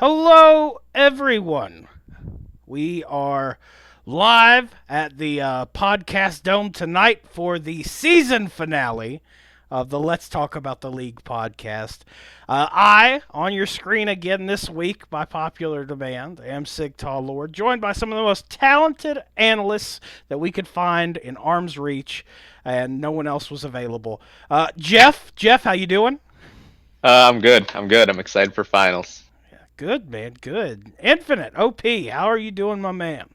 Hello, everyone. We are live at the Podcast Dome tonight for the season finale of the Let's Talk About the League podcast. On your screen again this week, by popular demand, am Sig Tall Lord, joined by some of the most talented analysts that we could find in arm's reach, and no one else was available. Jeff, how you doing? I'm good. I'm excited for finals. Good, man. Good. Infinite OP. How are you doing, my man?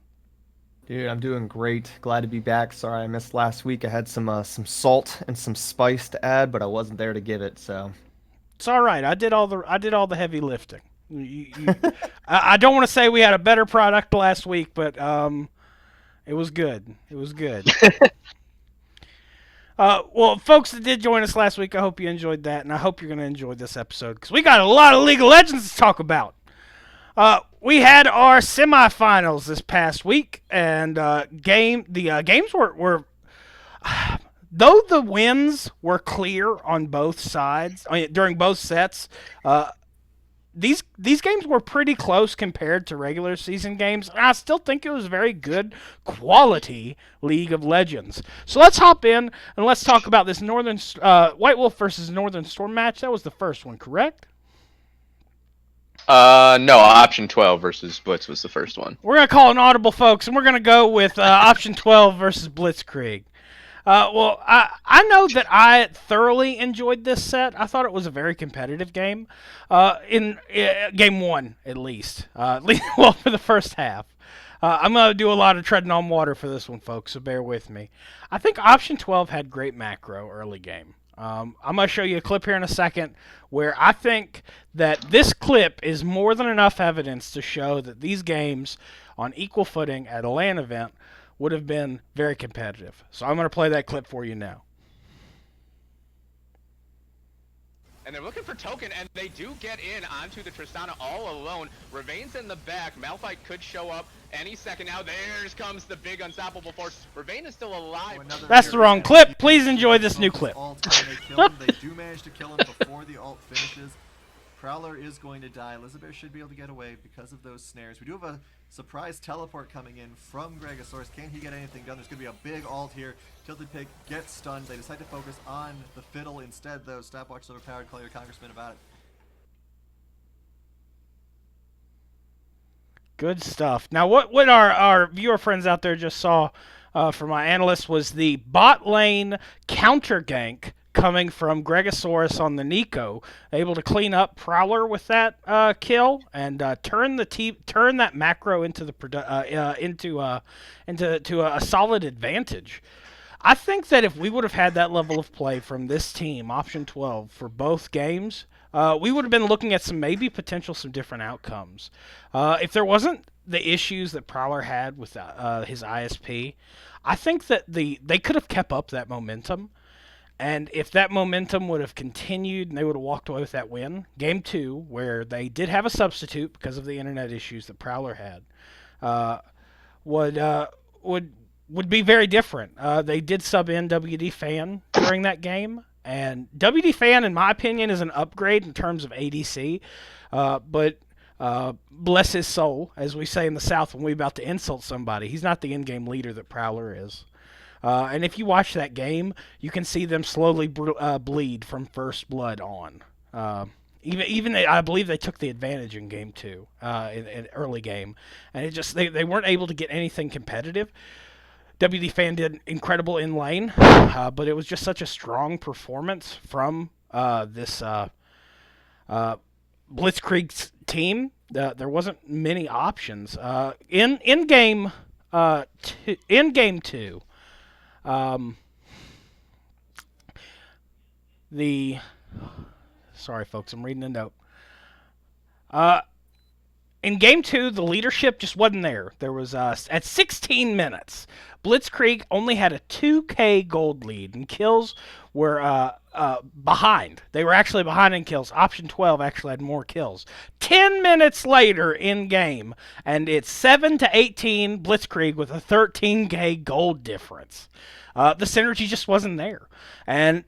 Dude, I'm doing great. Glad to be back. Sorry I missed last week. I had some salt and some spice to add, but I wasn't there to give it. So It's all right. I did all the heavy lifting. I don't want to say we had a better product last week, but it was good. It was good. Well, folks that did join us last week, I hope you enjoyed that, and I hope you're going to enjoy this episode because we got a lot of League of Legends to talk about. We had our semifinals this past week, and games were though the wins were clear on both sides during both sets. These games were pretty close compared to regular season games, and I still think it was very good quality League of Legends. So let's hop in and let's talk about this Northern White Wolf versus Northern Storm match. That was the first one, correct? No, option 12 versus Blitz was the first one. We're going to call an audible, folks, and we're going to go with option 12 versus Blitzkrieg. Well, I know that I thoroughly enjoyed this set. I thought it was a very competitive game, in game one at least. Well, for the first half. I'm going to do a lot of treading on water for this one, folks, so bear with me. I think option 12 had great macro early game. I'm going to show you a clip here in a second where I think that this clip is more than enough evidence to show that these games on equal footing at a LAN event would have been very competitive. So I'm going to play that clip for you now. And they're looking for token, and they do get in onto the Tristana all alone. Ravain's in the back. Malphite could show up any second now. There comes the big unstoppable force. Ravain is still alive. That's the wrong clip. Please enjoy this new clip. They do manage to kill him before the ult finishes. Prowler is going to die. Elizabeth should be able to get away because of those snares. We do have a surprise teleport coming in from Gregosaurus. Can he get anything done? There's going to be a big ult here. Tilted Pig gets stunned. They decide to focus on the fiddle instead, though. Stopwatch overpowered. Call your congressman about it. Good stuff. Now, what our viewer friends out there just saw from my analyst was the bot lane counter gank coming from Gregosaurus on the Nico, able to clean up Prowler with that kill and turn that macro into a solid advantage. I think that if we would have had that level of play from this team, option 12, for both games, we would have been looking at some different outcomes. If there wasn't the issues that Prowler had with his ISP, I think that they could have kept up that momentum. And if that momentum would have continued and they would have walked away with that win, game two, where they did have a substitute because of the internet issues that Prowler had, would be very different. They did sub in WD Fan during that game, and WD Fan, in my opinion, is an upgrade in terms of ADC, but bless his soul, as we say in the South when we're about to insult somebody, he's not the in-game leader that Prowler is. And if you watch that game, you can see them slowly bleed from first blood on. Even I believe they took the advantage in game two, in early game, and they weren't able to get anything competitive. WD Fan did incredible in lane, but it was just such a strong performance from this Blitzkrieg team. There wasn't many options in game two. Sorry, folks, I'm reading a note. In game two, the leadership just wasn't there. There was at 16 minutes, Blitzkrieg only had a 2K gold lead, and kills were behind. They were actually behind in kills. Option 12 actually had more kills. 10 minutes later in game, and it's 7-18 Blitzkrieg with a 13K gold difference. The synergy just wasn't there. And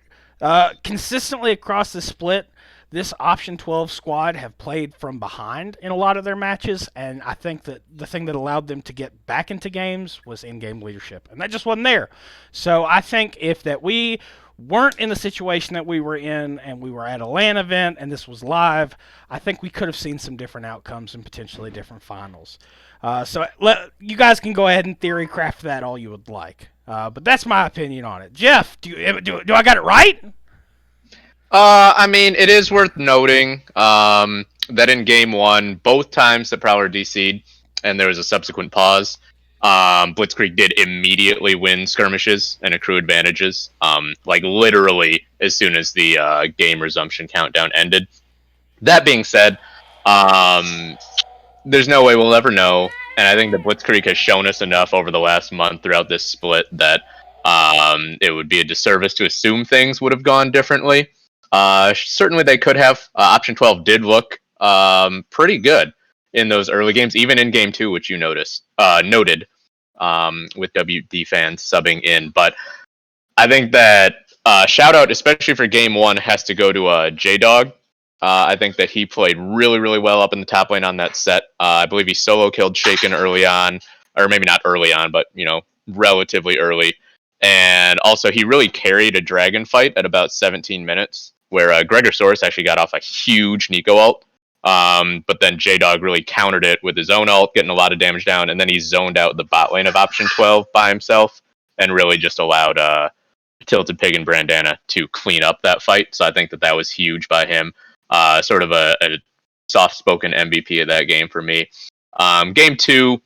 consistently across the split, this Option 12 squad have played from behind in a lot of their matches, and I think that the thing that allowed them to get back into games was in-game leadership, and that just wasn't there. So I think if that we weren't in the situation that we were in and we were at a LAN event and this was live, I think we could have seen some different outcomes and potentially different finals. So you guys can go ahead and theory craft that all you would like. But that's my opinion on it. Jeff, do I got it right? I mean, it is worth noting that in game one, both times the Prowler DC'd and there was a subsequent pause, Blitzkrieg did immediately win skirmishes and accrue advantages, like literally as soon as the game resumption countdown ended. That being said, there's no way we'll ever know, and I think that Blitzkrieg has shown us enough over the last month throughout this split that it would be a disservice to assume things would have gone differently. Certainly they could have. Option 12 did look pretty good in those early games, even in game 2, which you noted with WD fans subbing in. But I think that shout out, especially for game 1, has to go to J-Dog. I think that he played really, really well up in the top lane on that set. I believe he solo killed Shaken early on, or maybe not early on, but relatively early. And also, he really carried a dragon fight at about 17 minutes, where Gregosaurus actually got off a huge Nico ult. But then J-Dog really countered it with his own ult, getting a lot of damage down, and then he zoned out the bot lane of Option 12 by himself, and really just allowed Tilted Pig and Brandana to clean up that fight. So I think that was huge by him. Sort of a soft-spoken MVP of that game for me. Game 2,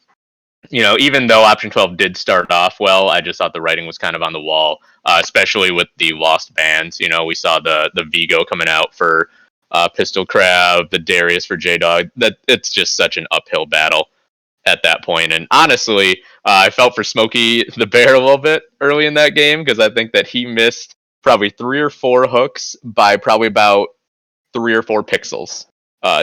even though Option 12 did start off well, I just thought the writing was kind of on the wall, especially with the lost bans. We saw the Vigo coming out for Pistol Crab, the Darius for J-Dog. That it's just such an uphill battle at that point. And honestly, I felt for Smokey the Bear a little bit early in that game, because I think that he missed probably 3 or 4 hooks by probably about 3 or 4 pixels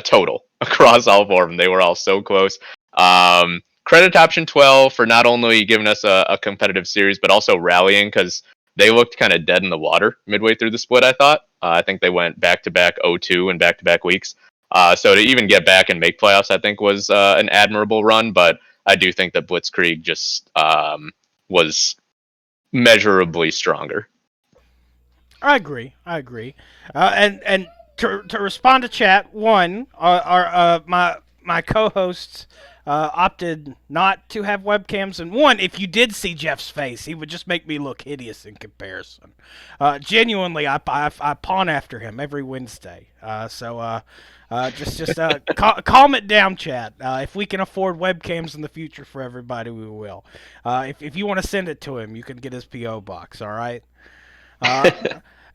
total across all 4 of them. They were all so close. Credit to Option 12 for not only giving us a competitive series, but also rallying, because they looked kind of dead in the water midway through the split, I thought. I think they went back-to-back 0-2 and back-to-back weeks. So to even get back and make playoffs, I think was an admirable run, but I do think that Blitzkrieg just was measurably stronger. I agree. And to respond to chat, one, my co-hosts opted not to have webcams, and one, if you did see Jeff's face, he would just make me look hideous in comparison. Genuinely, I pawn after him every Wednesday. So calm it down, chat. If we can afford webcams in the future for everybody, we will. If you want to send it to him, you can get his PO box. All right.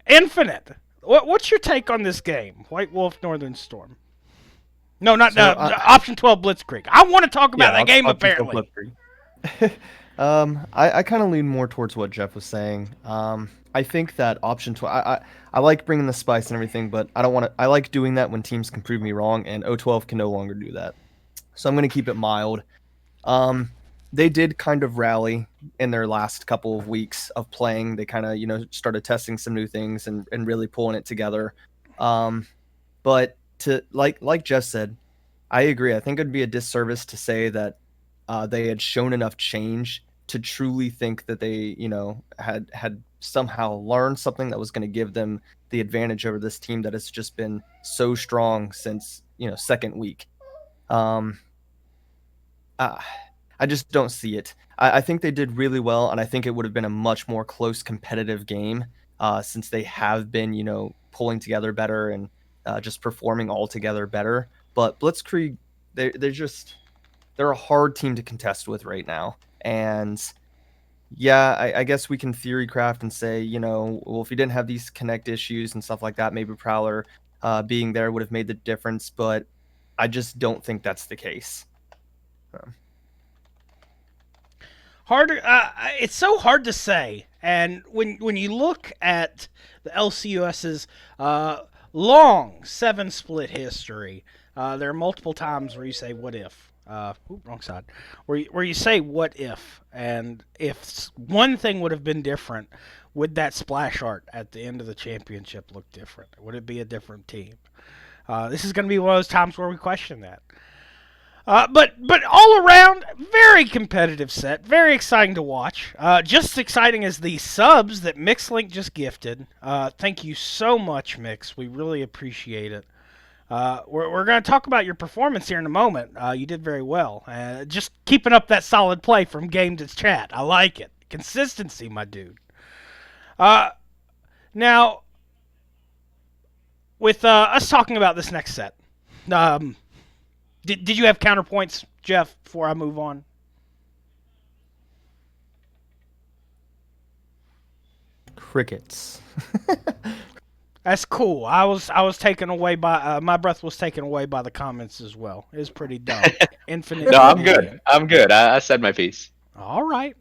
Infinite. What's your take on this game? White Wolf, Northern Storm. No, not Option 12 Blitzkrieg. I want to talk about that game, apparently. I kind of lean more towards what Jeff was saying. I think that Option 12, I like bringing the spice and everything, but I like doing that when teams can prove me wrong, and O12 can no longer do that. So I'm going to keep it mild. They did kind of rally in their last couple of weeks of playing. They kind of, started testing some new things and really pulling it together. But to like Jeff said, I agree. I think it'd be a disservice to say that they had shown enough change to truly think that they, had somehow learned something that was going to give them the advantage over this team that has just been so strong since, second week. I just don't see it. I think they did really well, and I think it would have been a much more close competitive game since they have been, pulling together better and just performing all together better. But Blitzkrieg, they're a hard team to contest with right now. And yeah, I guess we can theory craft and say, well, if we didn't have these connect issues and stuff like that, maybe Prowler being there would have made the difference. But I just don't think that's the case. Harder. It's so hard to say. And when you look at the LCUS's long 7-split history, there are multiple times where you say, what if? Wrong side. Where you say, what if? And if one thing would have been different, would that splash art at the end of the championship look different? Would it be a different team? This is going to be one of those times where we question that. But all around, very competitive set. Very exciting to watch. Just as exciting as the subs that MixLink just gifted. Thank you so much, Mix. We really appreciate it. We're going to talk about your performance here in a moment. You did very well. Just keeping up that solid play from game to chat. I like it. Consistency, my dude. Now, with us talking about this next set, did you have counterpoints, Jeff, before I move on? Crickets. That's cool. I was taken away by my breath was taken away by the comments as well. It was pretty dumb. Infinite. No, I'm good. I'm good. I said my piece. All right.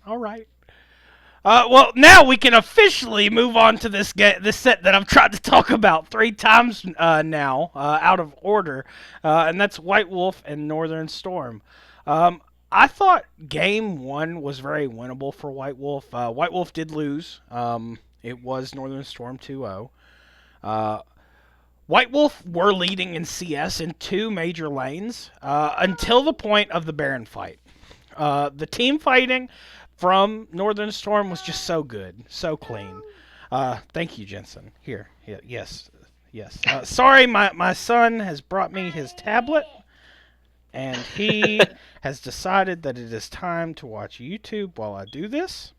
Well, now we can officially move on to this set that I've tried to talk about 3 times now, out of order, and that's White Wolf and Northern Storm. I thought Game 1 was very winnable for White Wolf. White Wolf did lose. It was Northern Storm 2-0. White Wolf were leading in CS in 2 major lanes until the point of the Baron fight. The team fighting from Northern Storm was just so good, so clean. Thank you, Jensen. Here, yes. Sorry, my son has brought me his tablet, and he has decided that it is time to watch YouTube while I do this.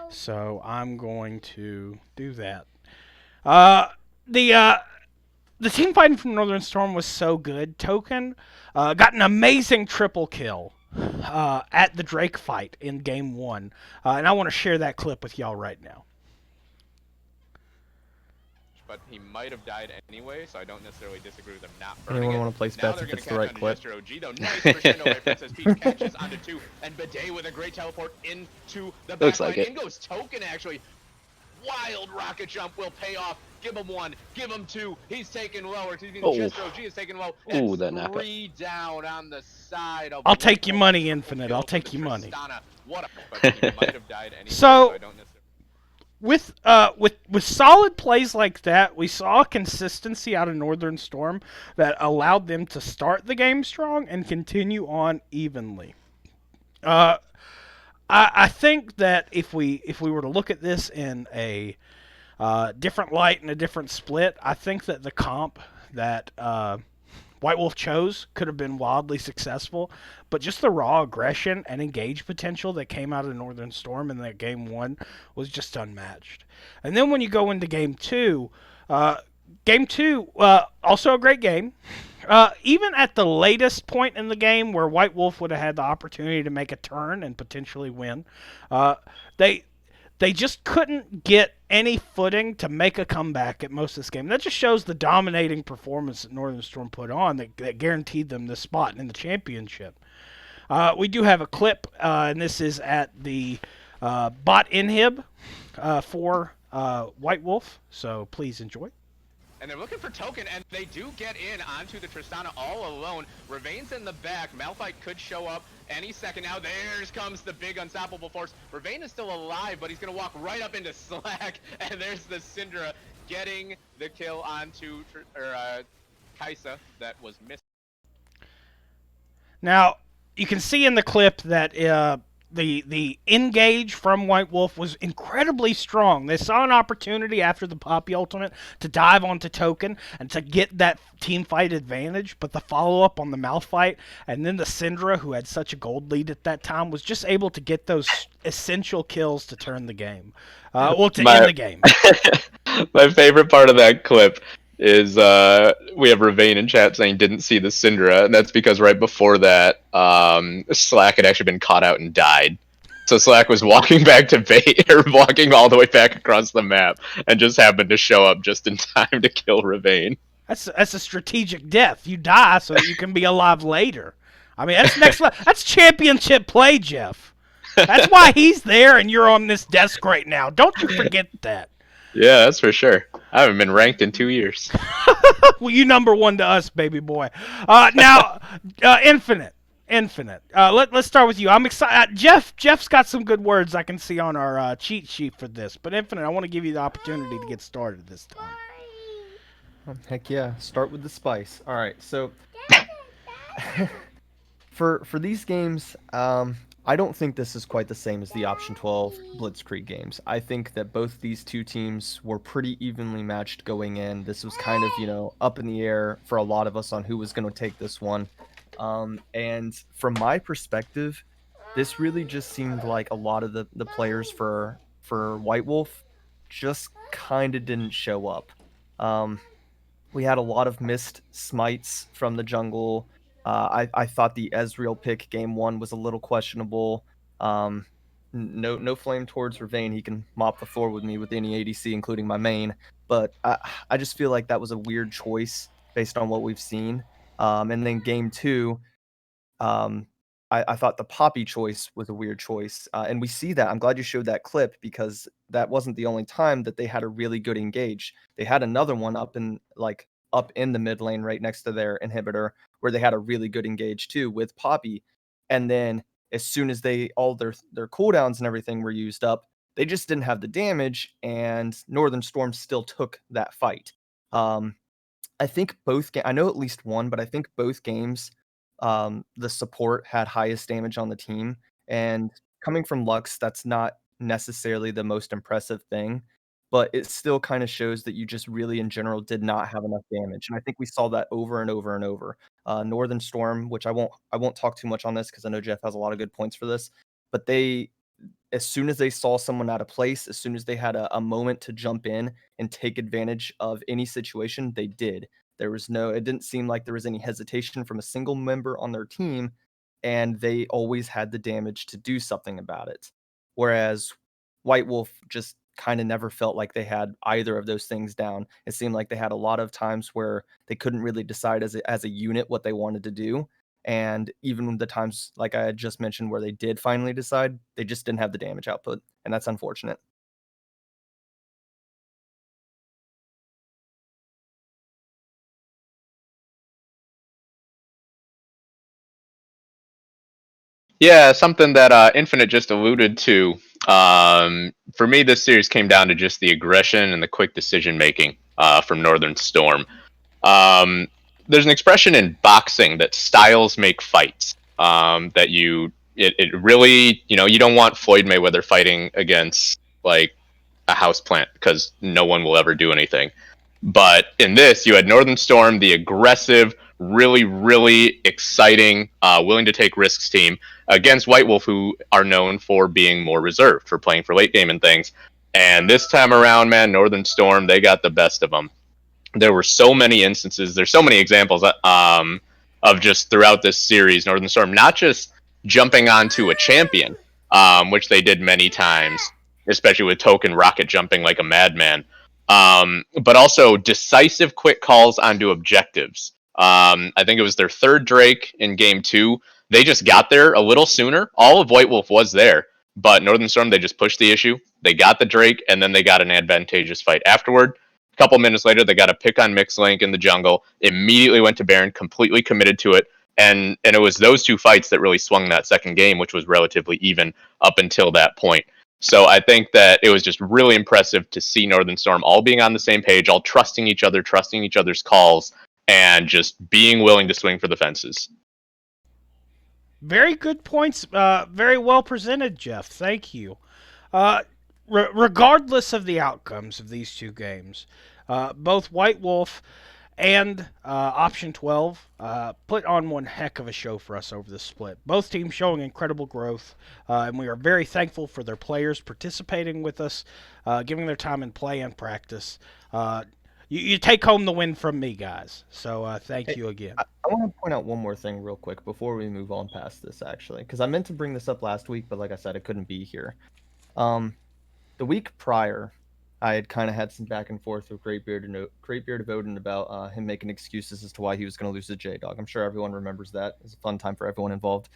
So I'm going to do that. The team fighting from Northern Storm was so good. Token got an amazing triple kill at the Drake fight in Game 1. And I want to share that clip with y'all right now. But he might have died anyway, so I don't necessarily disagree with him not burning Anyone it. want to place Now bets they're if gonna it's the catch right on clip? Jester OG, though. Nice crescendo by Princess Peach. Catches onto 2, and Bidet with a great teleport into the Looks backline. like it. In goes Token, actually. Wild rocket jump will pay off. Give him 1, give him 2. He's taken low, or excuse me, Oh. Jester OG is taken low. Ooh, And that knockout. 3 down on the side of I'll take your Wolf. money, Triple Infinite. kill I'll for take the your money. Tristana. What a but he might have died anyway, So- I don't necessarily. With solid plays like that, we saw consistency out of Northern Storm that allowed them to start the game strong and continue on evenly. I think that if we were to look at this in a different light and a different split, I think that the comp that White Wolf chose could have been wildly successful, but just the raw aggression and engage potential that came out of Northern Storm in that Game 1 was just unmatched. And then when you go into Game 2, also a great game. Even at the latest point in the game where White Wolf would have had the opportunity to make a turn and potentially win, they just couldn't get any footing to make a comeback at most of this game. That just shows the dominating performance that Northern Storm put on that guaranteed them the spot in the championship. We do have a clip, and this is at the bot inhib for White Wolf, so please enjoy. And they're looking for Token, and they do get in onto the Tristana all alone. Ravain's in the back. Malphite could show up any second now. There's comes the big unstoppable force. Ravain is still alive, but he's going to walk right up into Slack. And there's the Syndra getting the kill onto Kaisa that was missing. Now, you can see in the clip that the engage from White Wolf was incredibly strong. They saw an opportunity after the Poppy ultimate to dive onto Token and to get that team fight advantage, but the follow-up on the Malphite and then the Syndra, who had such a gold lead at that time, was just able to get those essential kills to turn the game. To end the game. My favorite part of that clip is we have Ravain in chat saying didn't see the Syndra, and that's because right before that, Slack had actually been caught out and died. So Slack was walking back to bait, or walking all the way back across the map, and just happened to show up just in time to kill Ravain. That's a strategic death. You die so that you can be alive later. I mean, that's next level. That's championship play, Jeff. That's why he's there and you're on this desk right now. Don't you forget that. Yeah, that's for sure. I haven't been ranked in 2 years. Well, you number 1 to us, baby boy. Now, Infinite. Infinite. Let's start with you. I'm excited. Jeff's got some good words I can see on our cheat sheet for this. But Infinite, I want to give you the opportunity to get started this time. Heck yeah, start with the spice. All right, so for these games, I don't think this is quite the same as the Option 12 Blitzkrieg games. I think that both these two teams were pretty evenly matched going in. This was kind of, up in the air for a lot of us on who was going to take this one. And from my perspective, this really just seemed like a lot of the players for White Wolf just kind of didn't show up. Um, we had a lot of missed smites from the jungle. I thought the Ezreal pick game one was a little questionable. No flame towards Ravane. He can mop the floor with me with any ADC, including my main. But I just feel like that was a weird choice based on what we've seen. And then game two, um, I thought the Poppy choice was a weird choice. And we see that. I'm glad you showed that clip because that wasn't the only time that they had a really good engage. They had another one up in the mid lane right next to their inhibitor where they had a really good engage too with Poppy. And then as soon as all their cooldowns and everything were used up, they just didn't have the damage, and Northern Storm still took that fight. I think I know at least one, but I think both games, the support had highest damage on the team. And coming from Lux, that's not necessarily the most impressive thing, but it still kind of shows that you just really, in general, did not have enough damage. And I think we saw that over and over and over. Northern Storm, which I won't talk too much on this because I know Jeff has a lot of good points for this, but as soon as they saw someone out of place, as soon as they had a moment to jump in and take advantage of any situation, they did. It didn't seem like there was any hesitation from a single member on their team, and they always had the damage to do something about it. Whereas White Wolf just kind of never felt like they had either of those things down. It seemed like they had a lot of times where they couldn't really decide as a unit what they wanted to do. And even the times, like I had just mentioned, where they did finally decide, they just didn't have the damage output. And that's unfortunate. Yeah, something that Infinite just alluded to. For me, this series came down to just the aggression and the quick decision making from Northern Storm. Um, there's an expression in boxing that styles make fights. It really, you don't want Floyd Mayweather fighting against like a house plant because no one will ever do anything. But in this, you had Northern Storm, the aggressive, really, really exciting, willing to take risks team against White Wolf, who are known for being more reserved, for playing for late game and things. And this time around, man, Northern Storm, they got the best of them. There were so many instances, there's so many examples of just throughout this series, Northern Storm not just jumping onto a champion, which they did many times, especially with Token rocket jumping like a madman, but also decisive quick calls onto objectives. I think it was their third Drake in game two. They just got there a little sooner. All of White Wolf was there, but Northern Storm, they just pushed the issue. They got the Drake, and then they got an advantageous fight afterward. A couple minutes later, they got a pick on Mixlink in the jungle, immediately went to Baron, completely committed to it. And it was those two fights that really swung that second game, which was relatively even up until that point. So I think that it was just really impressive to see Northern Storm all being on the same page, all trusting each other, trusting each other's calls, and just being willing to swing for the fences. Very good points. Very well presented, Jeff. Thank you. Regardless of the outcomes of these two games, both White Wolf and Option 12 put on one heck of a show for us over the split. Both teams showing incredible growth, and we are very thankful for their players participating with us, giving their time in play and practice. You take home the win from me, guys. So thank you again. I want to point out one more thing real quick before we move on past this, actually, because I meant to bring this up last week, but like I said, I couldn't be here. The week prior, I had kind of had some back and forth with Greatbeard of Odin about him making excuses as to why he was going to lose to J-Dog. I'm sure everyone remembers that. It was a fun time for everyone involved.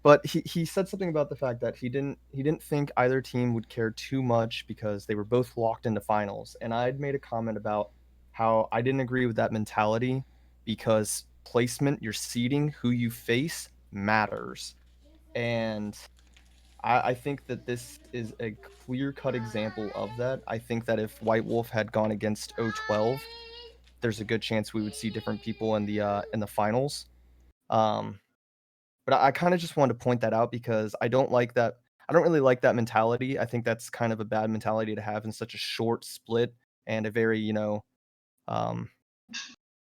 But he said something about the fact that he didn't think either team would care too much because they were both locked into finals. And I'd made a comment about how I didn't agree with that mentality because placement, your seeding, who you face matters. And I think that this is a clear-cut example of that. I think that if White Wolf had gone against 012, there's a good chance we would see different people in the finals. But I kind of just wanted to point that out because I don't like that. I don't really like that mentality. I think that's kind of a bad mentality to have in such a short split and a very, um,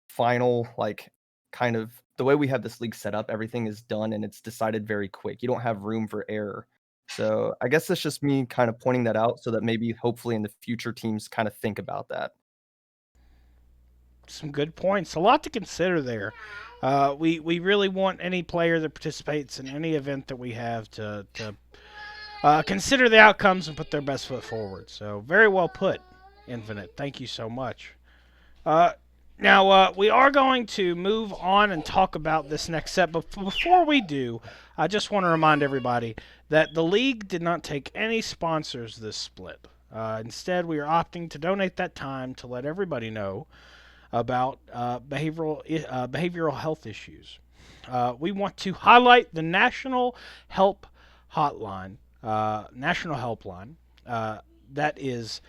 final, like, kind of the way we have this league set up, everything is done and it's decided very quick. You don't have room for error. So I guess that's just me kind of pointing that out so that maybe hopefully in the future teams kind of think about that. Some good points. A lot to consider there. We really want any player that participates in any event that we have to consider the outcomes and put their best foot forward. So very well put, Infinite. Thank you so much. Now, we are going to move on and talk about this next set, but before we do, I just want to remind everybody that the league did not take any sponsors this split. Instead, we are opting to donate that time to let everybody know about behavioral health issues. We want to highlight the National Help Hotline, National Helpline. That is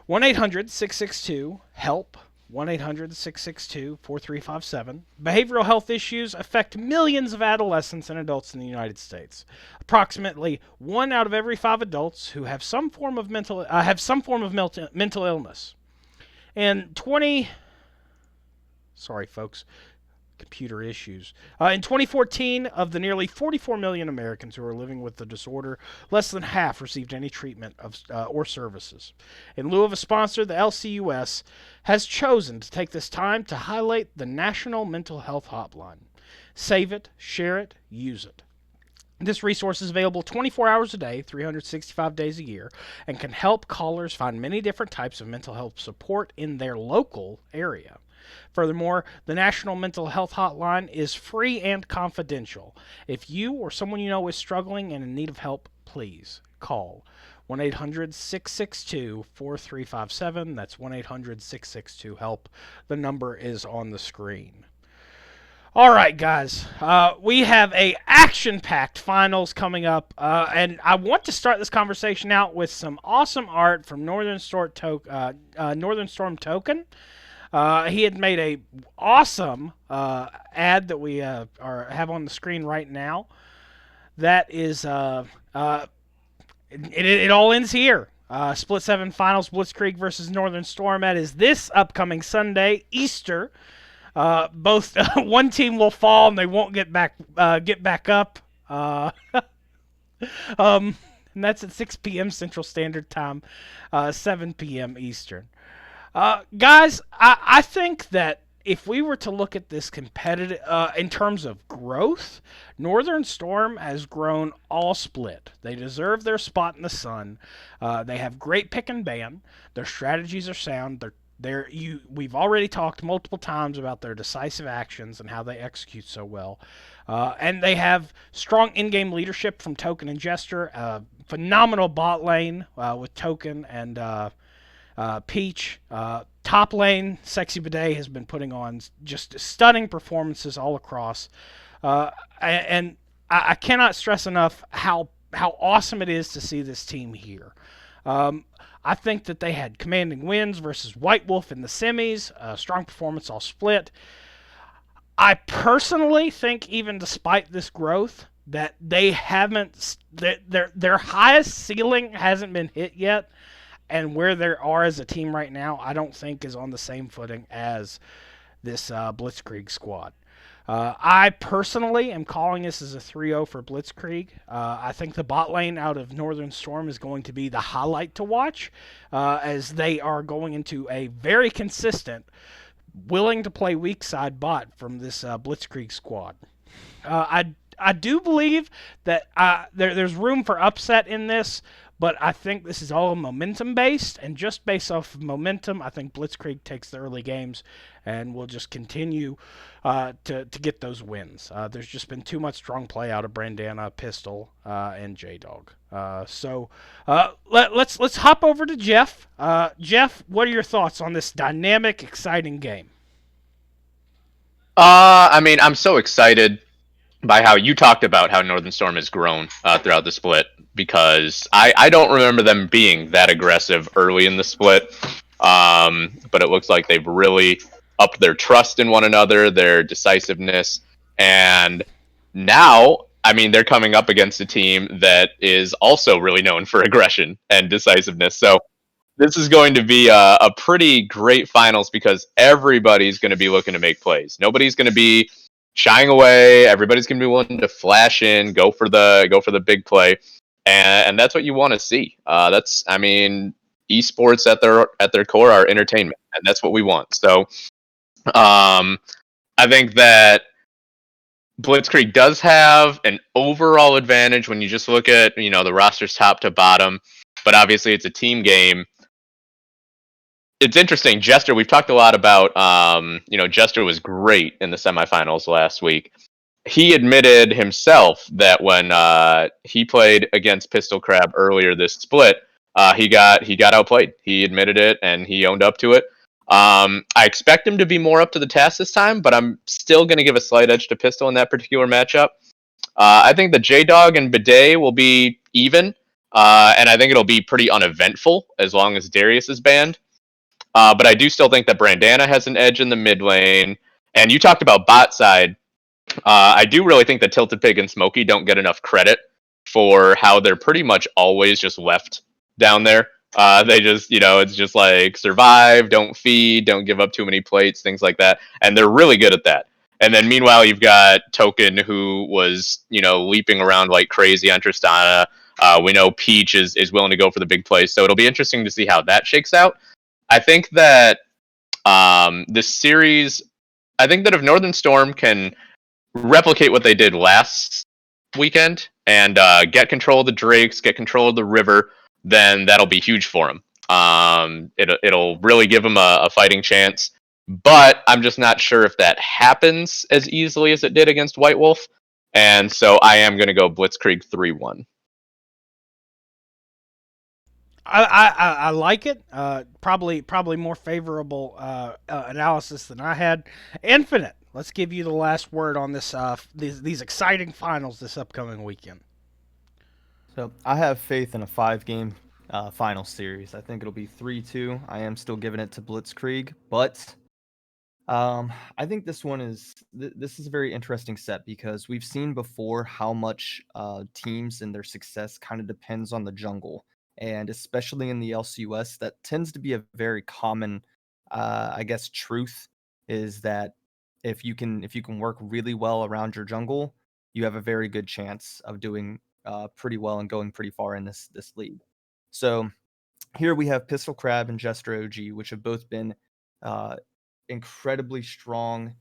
1-800-662-HELP. 1-800-662-4357. Behavioral health issues affect millions of adolescents and adults in the United States. Approximately 1 out of every 5 adults who have some form of mental illness. And sorry, folks. Computer issues. In 2014, of the nearly 44 million Americans who are living with the disorder, less than half received any treatment or services. In lieu of a sponsor, the LCUS has chosen to take this time to highlight the National Mental Health Hotline. Save it, share it, use it. This resource is available 24 hours a day, 365 days a year, and can help callers find many different types of mental health support in their local area. Furthermore, the National Mental Health Hotline is free and confidential. If you or someone you know is struggling and in need of help, please call 1-800-662-4357. That's 1-800-662-HELP. The number is on the screen. All right, guys, we have a action-packed finals coming up, and I want to start this conversation out with some awesome art from Northern Storm Token. He had made a awesome ad that we have on the screen right now. That is, it all ends here. Split 7 finals, Blitzkrieg versus Northern Storm. That is this upcoming Sunday, Easter. Both one team will fall and they won't get back up. And that's at 6 p.m. Central Standard Time, 7 p.m. Eastern. Guys, I think that if we were to look at this competitive in terms of growth, Northern Storm has grown all split. They deserve their spot in the sun. They have great pick and ban. Their strategies are sound. We've already talked multiple times about their decisive actions and how they execute so well. And they have strong in-game leadership from Token and Jester. Phenomenal bot lane with Token and Peach. Top lane, Sexy Bidet has been putting on just stunning performances all across. And I cannot stress enough how awesome it is to see this team here. I think that they had commanding wins versus White Wolf in the semis, strong performance all split. I personally think even despite this growth that they haven't, their highest ceiling hasn't been hit yet. And where they are as a team right now, I don't think is on the same footing as this Blitzkrieg squad. I personally am calling this as a 3-0 for Blitzkrieg. I think the bot lane out of Northern Storm is going to be the highlight to watch as they are going into a very consistent, willing to play weak side bot from this Blitzkrieg squad. I do believe that there's room for upset in this, but I think this is all momentum-based, and just based off of momentum, I think Blitzkrieg takes the early games and will just continue to get those wins. There's just been too much strong play out of Brandana, Pistol, and J-Dog. So let's hop over to Jeff. Jeff, what are your thoughts on this dynamic, exciting game? I mean, I'm so excited by how you talked about how Northern Storm has grown throughout the split, because I don't remember them being that aggressive early in the split. But it looks like they've really upped their trust in one another, their decisiveness, and now, I mean, they're coming up against a team that is also really known for aggression and decisiveness. So this is going to be a pretty great finals, because everybody's going to be looking to make plays. Nobody's going to be shying away. Everybody's going to be willing to flash in, go for the big play, and that's what you want to see. I mean, esports at their core are entertainment, and that's what we want. So, I think that Blitzkrieg does have an overall advantage when you just look at the roster's top to bottom, but obviously it's a team game. It's interesting. Jester, we've talked a lot about, Jester was great in the semifinals last week. He admitted himself that when he played against Pistol Crab earlier this split, he got outplayed. He admitted it and he owned up to it. I expect him to be more up to the task this time, but I'm still going to give a slight edge to Pistol in that particular matchup. I think the J Dog and Bidet will be even, and I think it'll be pretty uneventful as long as Darius is banned. But I do still think that Brandana has an edge in the mid lane. And you talked about bot side. I do really think that Tilted Pig and Smokey don't get enough credit for how they're pretty much always just left down there. They just, it's just like survive, don't feed, don't give up too many plates, things like that. And they're really good at that. And then meanwhile, you've got Token, who was, leaping around like crazy on Tristana. We know Peach is willing to go for the big plays. So it'll be interesting to see how that shakes out. I think that this series, I think that if Northern Storm can replicate what they did last weekend and get control of the Drakes, get control of the river, then that'll be huge for them. It'll really give them a fighting chance. But I'm just not sure if that happens as easily as it did against White Wolf. And so I am going to go Blitzkrieg 3-1. I like it. Probably more favorable analysis than I had. Infinite. Let's give you the last word on this. These exciting finals this upcoming weekend. So I have faith in a 5-game final series. I think it'll be 3-2. I am still giving it to Blitzkrieg, but I think this one this is a very interesting set, because we've seen before how much teams and their success kind of depends on the jungle, and especially in the LCUS, that tends to be a very common, I guess, truth, is that if you can work really well around your jungle, you have a very good chance of doing pretty well and going pretty far in this league. So here we have Pistol Crab and Jester OG, which have both been incredibly strong,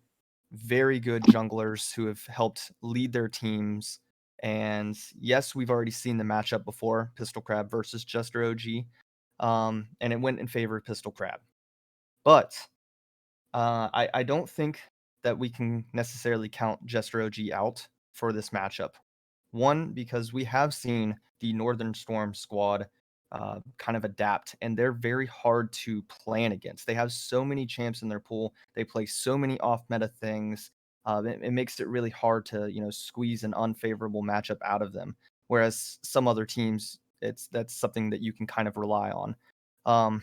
very good junglers who have helped lead their teams. And yes, we've already seen the matchup before, Pistol Crab versus Jester OG, and it went in favor of Pistol Crab. But I don't think that we can necessarily count Jester OG out for this matchup. One, because we have seen the Northern Storm squad kind of adapt, and they're very hard to plan against. They have so many champs in their pool. They play so many off-meta things. It makes it really hard to squeeze an unfavorable matchup out of them. Whereas some other teams, that's something that you can kind of rely on.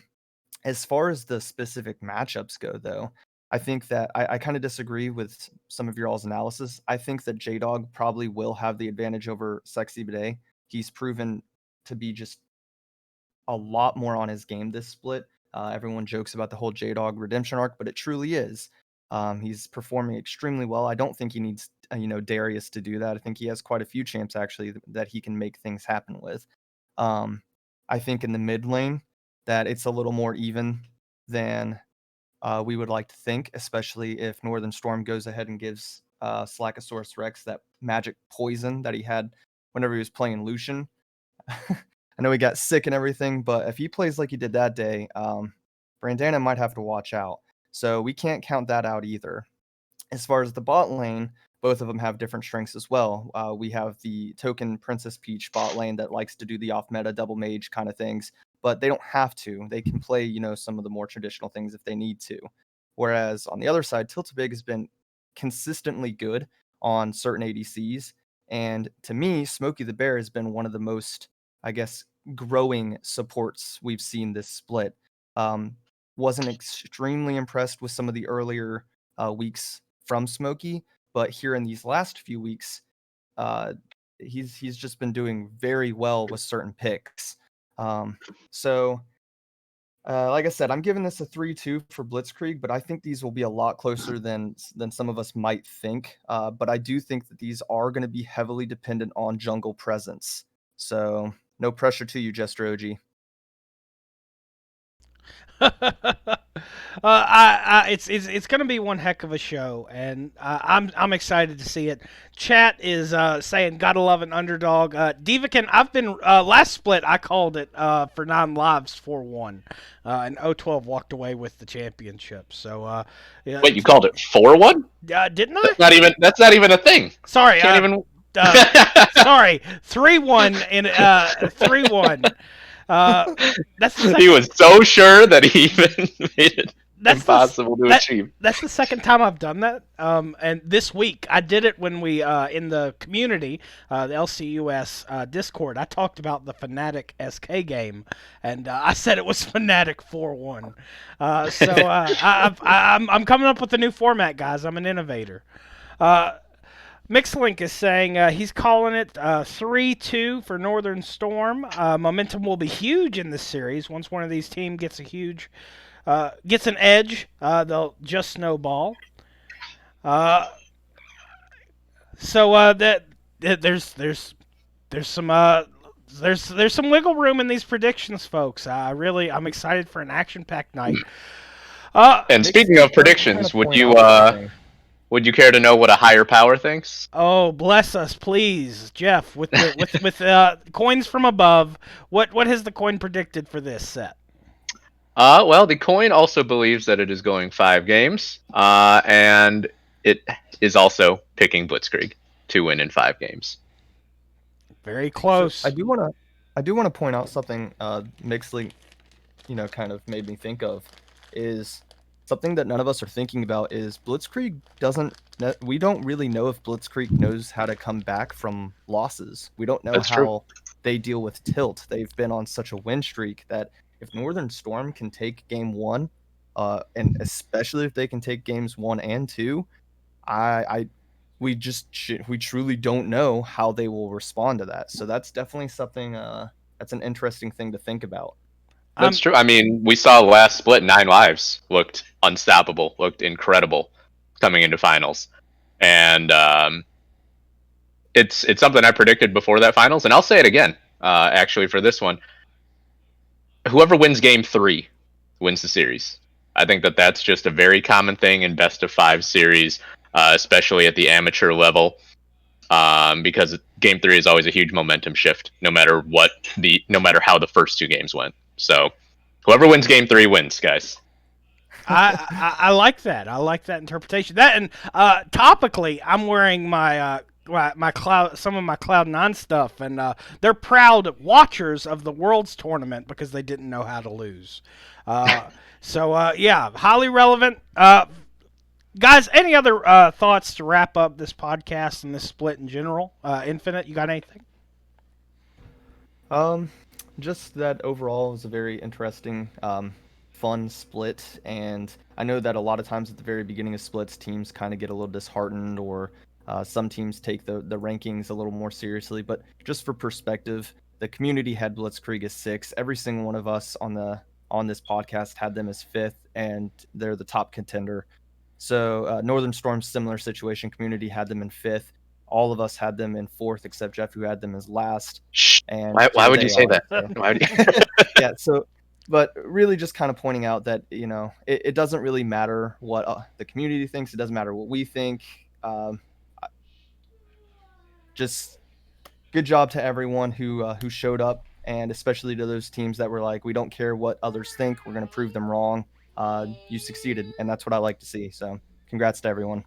As far as the specific matchups go, though, I think that I kind of disagree with some of your all's analysis. I think that J-Dog probably will have the advantage over Sexy Bidet. He's proven to be just a lot more on his game this split. Everyone jokes about the whole J-Dog redemption arc, but it truly is. He's performing extremely well. I don't think he needs, Darius to do that. I think he has quite a few champs actually that he can make things happen with. I think in the mid lane that it's a little more even than we would like to think, especially if Northern Storm goes ahead and gives Slackosaurus Rex that magic poison that he had whenever he was playing Lucian. I know he got sick and everything, but if he plays like he did that day, Brandana might have to watch out. So we can't count that out either. As far as the bot lane, both of them have different strengths as well. We have the token Princess Peach bot lane that likes to do the off-meta double mage kind of things, but they don't have to. They can play, some of the more traditional things if they need to. Whereas on the other side, Tilted Big has been consistently good on certain ADCs. And to me, Smokey the Bear has been one of the most, I guess, growing supports we've seen this split. Wasn't extremely impressed with some of the earlier weeks from Smokey, but here in these last few weeks, uh, he's just been doing very well with certain picks. So like I said, I'm giving this a 3-2 for Blitzkrieg, but I think these will be a lot closer than some of us might think. But I do think that these are going to be heavily dependent on jungle presence. So no pressure to you, Jester OG. It's going to be one heck of a show, and I'm excited to see it. Chat is saying gotta love an underdog. Divakin, I've been last split I called it for 9 lives 4-1, and O12 walked away with the championship. So yeah, Wait, you called it 4-1? didn't I? That's not even a thing. Sorry, Can't even. sorry, 3-1 and 3-1. That's the He was so sure that he even made it impossible to achieve. That's the second time I've done that. And this week I did it when we in the community, the LCUS Discord. I talked about the Fnatic SK game, and I said it was Fnatic 4-1. I'm coming up with a new format, guys. I'm an innovator. Mixlink is saying he's calling it 3-2 for Northern Storm. Momentum will be huge in this series. Once one of these teams gets gets an edge, they'll just snowball. There's some wiggle room in these predictions, folks. I'm excited for an action-packed night. And speaking of predictions, would you care to know what a higher power thinks? Oh, bless us, please, Jeff. With coins from above, what has the coin predicted for this set? Well, the coin also believes that it is going 5 games, and it is also picking Blitzkrieg to win in 5 games. Very close. So I do want to point out something Mixlink, kind of made me think of, is something that none of us are thinking about is Blitzkrieg we don't really know if Blitzkrieg knows how to come back from losses. We don't know That's how true. they deal with tilt. They've been on such a win streak that if Northern Storm can take game 1, and especially if they can take games 1 and 2, we truly don't know how they will respond to that. So that's definitely something that's an interesting thing to think about. That's true. I mean, we saw last split 9 lives looked unstoppable, looked incredible coming into finals, and it's something I predicted before that finals, and I'll say it again. Actually, for this one, whoever wins game 3 wins the series. I think that's just a very common thing in best of 5 series, especially at the amateur level, because game 3 is always a huge momentum shift, no matter how the first 2 games went. So, whoever wins game 3 wins, guys. I like that. I like that interpretation. That and topically, I'm wearing my some of my Cloud9 stuff, and they're proud watchers of the Worlds tournament because they didn't know how to lose. Yeah, highly relevant. Guys, any other thoughts to wrap up this podcast and this split in general? Infinite, you got anything? Just that overall was a very interesting, fun split, and I know that a lot of times at the very beginning of splits, teams kind of get a little disheartened, or some teams take the rankings a little more seriously. But just for perspective, the community had Blitzkrieg as 6. Every single one of us on this podcast had them as 5th, and they're the top contender. So Northern Storm's similar situation. Community had them in 5th. All of us had them in 4th, except Jeff, who had them as last. And why would you say that? Why would you... Yeah. So, but really, just kind of pointing out that it doesn't really matter what the community thinks. It doesn't matter what we think. Just good job to everyone who showed up, and especially to those teams that were like, we don't care what others think. We're going to prove them wrong. You succeeded, and that's what I like to see. So, congrats to everyone.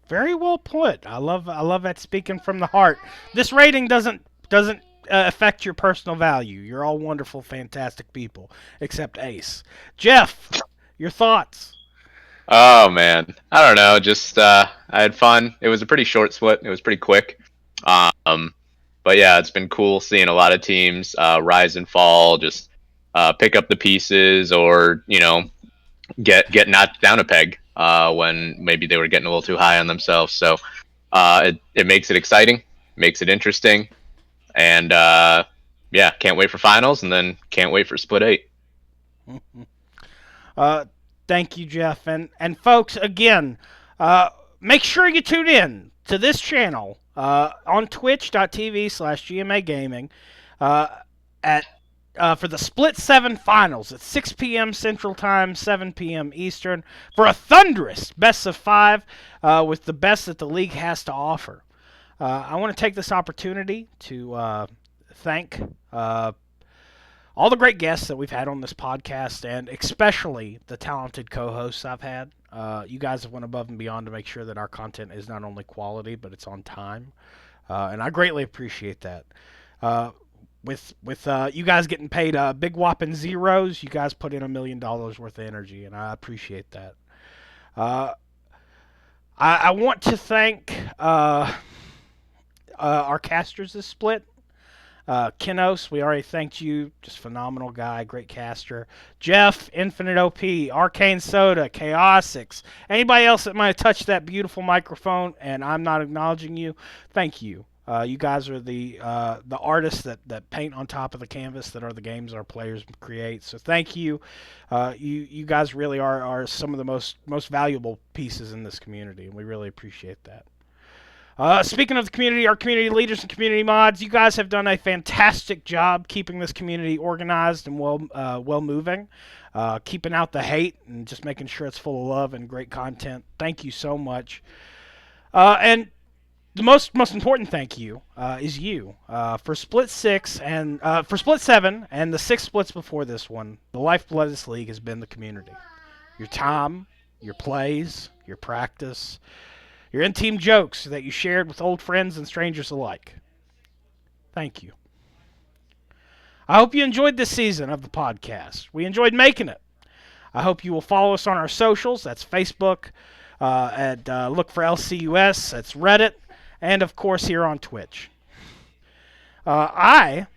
Very well put. I love that speaking from the heart. This rating doesn't affect your personal value. You're all wonderful, fantastic people, except Ace. Jeff, your thoughts? Oh man, I don't know. Just I had fun. It was a pretty short split. It was pretty quick. Um, but yeah, it's been cool seeing a lot of teams rise and fall. Just pick up the pieces, or get knocked down a peg when maybe they were getting a little too high on themselves. So it makes it exciting, makes it interesting, and yeah, can't wait for finals, and then can't wait for split 8. Uh, Thank you, Jeff. And folks, again, make sure you tune in to this channel on twitch.tv/GMA Gaming at for the Split 7 finals at 6 p.m. Central Time, 7 p.m. Eastern, for a thunderous best of 5 with the best that the league has to offer. I want to take this opportunity to thank all the great guests that we've had on this podcast, and especially the talented co-hosts I've had. You guys have went above and beyond to make sure that our content is not only quality, but it's on time. And I greatly appreciate that. With you guys getting paid big whopping zeros, you guys put in $1 million worth of energy, and I appreciate that. I want to thank our casters this split. Kinos, we already thanked you. Just phenomenal guy, great caster. Jeff, Infinite OP, Arcane Soda, Chaosix. Anybody else that might have touched that beautiful microphone and I'm not acknowledging you, thank you. You guys are the artists that paint on top of the canvas that are the games our players create. So thank you. You guys really are some of the most valuable pieces in this community, and we really appreciate that. Speaking of the community, our community leaders and community mods, you guys have done a fantastic job keeping this community organized and well moving, keeping out the hate and just making sure it's full of love and great content. Thank you so much. And the most important thank you is you for Split 6 and for Split 7 and the 6 splits before this one. The lifeblood of this league has been the community. Your time, your plays, your practice, your in-team jokes that you shared with old friends and strangers alike. Thank you. I hope you enjoyed this season of the podcast. We enjoyed making it. I hope you will follow us on our socials. That's Facebook, look for LCUS, that's Reddit, and of course here on Twitch. I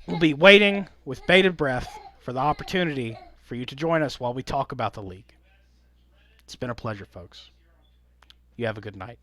will be waiting with bated breath for the opportunity for you to join us while we talk about the league. It's been a pleasure, folks. You have a good night.